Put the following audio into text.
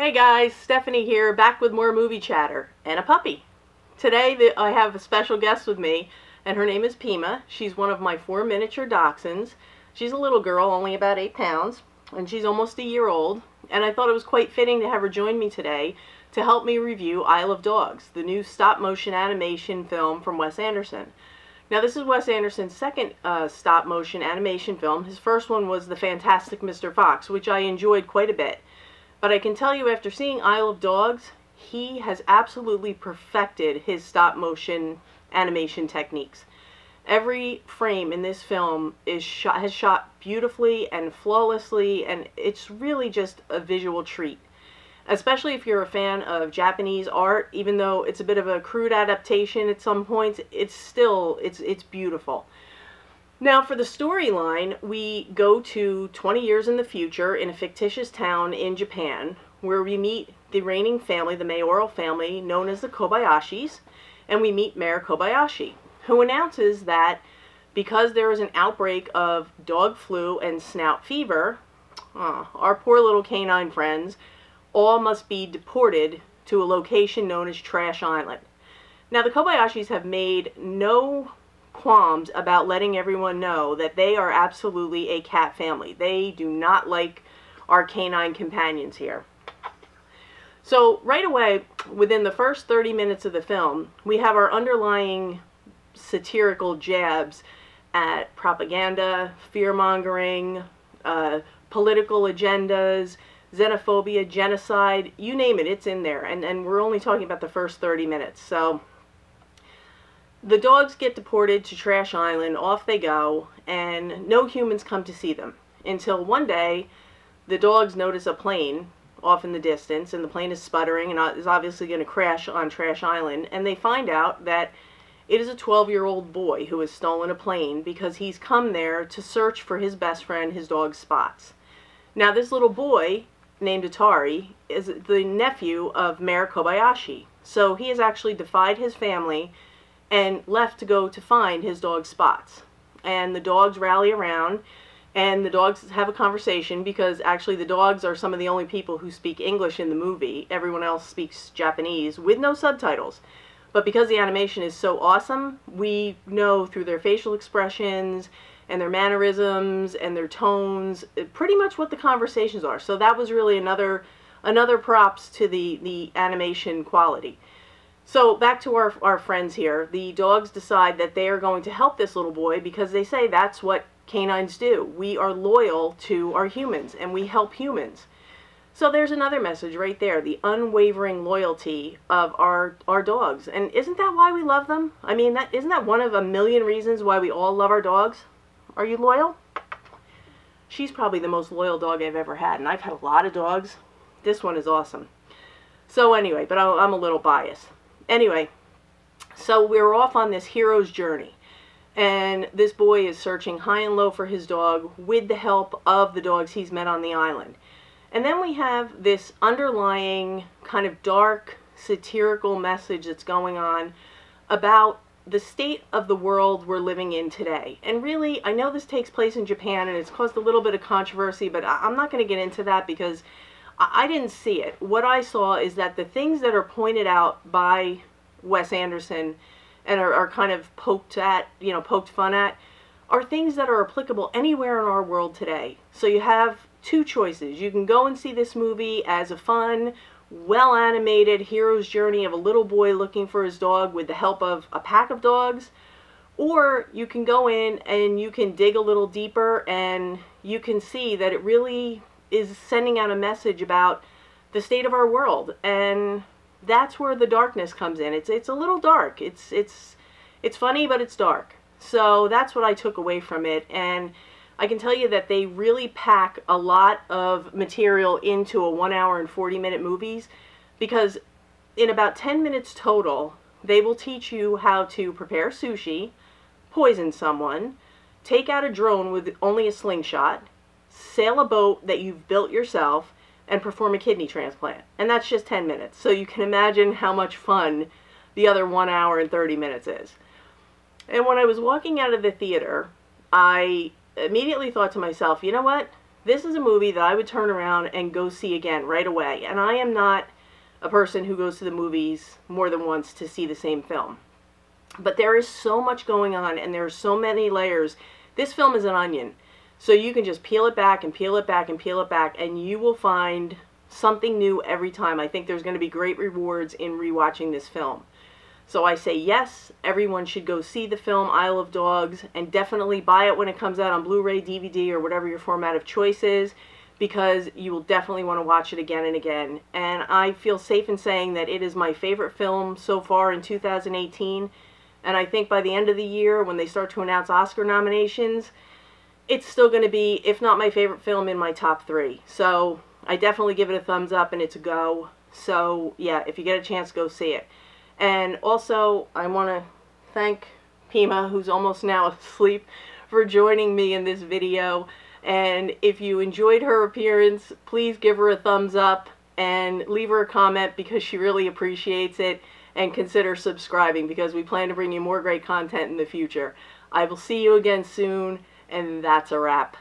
Hey guys, Stephanie here, back with more movie chatter and a puppy. Today I have a special guest with me, and her name is Pema. She's one of my 4 miniature Dachshunds. She's a little girl, only about 8 pounds, and she's almost a year old, and I thought it was quite fitting to have her join me today to help me review Isle of Dogs, the new stop-motion animation film from Wes Anderson. Now, this is Wes Anderson's second stop-motion animation film. His first one was The Fantastic Mr. Fox, which I enjoyed quite a bit. But I can tell you, after seeing Isle of Dogs, he has absolutely perfected his stop-motion animation techniques. Every frame in this film has shot beautifully and flawlessly, and it's really just a visual treat. Especially if you're a fan of Japanese art, even though it's a bit of a crude adaptation at some points, it's beautiful. Now, for the storyline, we go to 20 years in the future in a fictitious town in Japan, where we meet the reigning family, the mayoral family, known as the Kobayashis, and we meet Mayor Kobayashi, who announces that because there is an outbreak of dog flu and snout fever, our poor little canine friends all must be deported to a location known as Trash Island. Now, the Kobayashis have made no qualms about letting everyone know that they are absolutely a cat family. They do not like our canine companions here. So right away, within the first 30 minutes of the film, we have our underlying satirical jabs at propaganda, fear-mongering, political agendas, xenophobia, genocide, you name it, it's in there. And we're only talking about the first 30 minutes. So the dogs get deported to Trash Island, off they go, and no humans come to see them. Until one day, the dogs notice a plane off in the distance, and the plane is sputtering and is obviously going to crash on Trash Island, and they find out that it is a 12-year-old boy who has stolen a plane because he's come there to search for his best friend, his dog Spots. Now, this little boy, named Atari, is the nephew of Mayor Kobayashi, so he has actually defied his family and left to go to find his dog Spots. And the dogs rally around, and the dogs have a conversation, because actually the dogs are some of the only people who speak English in the movie. Everyone else speaks Japanese with no subtitles. But because the animation is so awesome, we know through their facial expressions and their mannerisms and their tones pretty much what the conversations are. So that was really another props to the animation quality. So back to our friends here. The dogs decide that they are going to help this little boy because they say that's what canines do. We are loyal to our humans, and we help humans. So there's another message right there, the unwavering loyalty of our dogs. And isn't that why we love them? I mean, isn't that one of a million reasons why we all love our dogs? Are you loyal? She's probably the most loyal dog I've ever had, and I've had a lot of dogs. This one is awesome. So anyway, but I'm a little biased. Anyway, so we're off on this hero's journey, and this boy is searching high and low for his dog with the help of the dogs he's met on the island. And then we have this underlying kind of dark, satirical message that's going on about the state of the world we're living in today. And really, I know this takes place in Japan, and it's caused a little bit of controversy, but I'm not going to get into that because I didn't see it. What I saw is that the things that are pointed out by Wes Anderson and are kind of poked fun at, are things that are applicable anywhere in our world today. So you have two choices. You can go and see this movie as a fun, well-animated hero's journey of a little boy looking for his dog with the help of a pack of dogs, or you can go in and you can dig a little deeper, and you can see that it really is sending out a message about the state of our world, and that's where the darkness comes in. It's a little dark. It's funny, but it's dark. So that's what I took away from it, and I can tell you that they really pack a lot of material into a 1 hour and 40-minute movies, because in about 10 minutes total, they will teach you how to prepare sushi, poison someone, take out a drone with only a slingshot, sail a boat that you've built yourself, and perform a kidney transplant. And that's just 10 minutes. So you can imagine how much fun the other 1 hour and 30 minutes is. And when I was walking out of the theater, I immediately thought to myself, you know what? this is a movie that I would turn around and go see again right away. And I am not a person who goes to the movies more than once to see the same film. But there is so much going on, and there are so many layers. This film is an onion. So you can just peel it back and peel it back and peel it back, and you will find something new every time. I think there's going to be great rewards in rewatching this film. So I say yes, everyone should go see the film Isle of Dogs, and definitely buy it when it comes out on Blu-ray, DVD, or whatever your format of choice is, because you will definitely want to watch it again and again. And I feel safe in saying that it is my favorite film so far in 2018, and I think by the end of the year, when they start to announce Oscar nominations, it's still going to be, if not my favorite film, in my top 3. So I definitely give it a thumbs up, and it's a go. So yeah, if you get a chance, go see it. And also, I want to thank Pema, who's almost now asleep, for joining me in this video. And if you enjoyed her appearance, please give her a thumbs up and leave her a comment, because she really appreciates it. And consider subscribing, because we plan to bring you more great content in the future. I will see you again soon, and that's a wrap.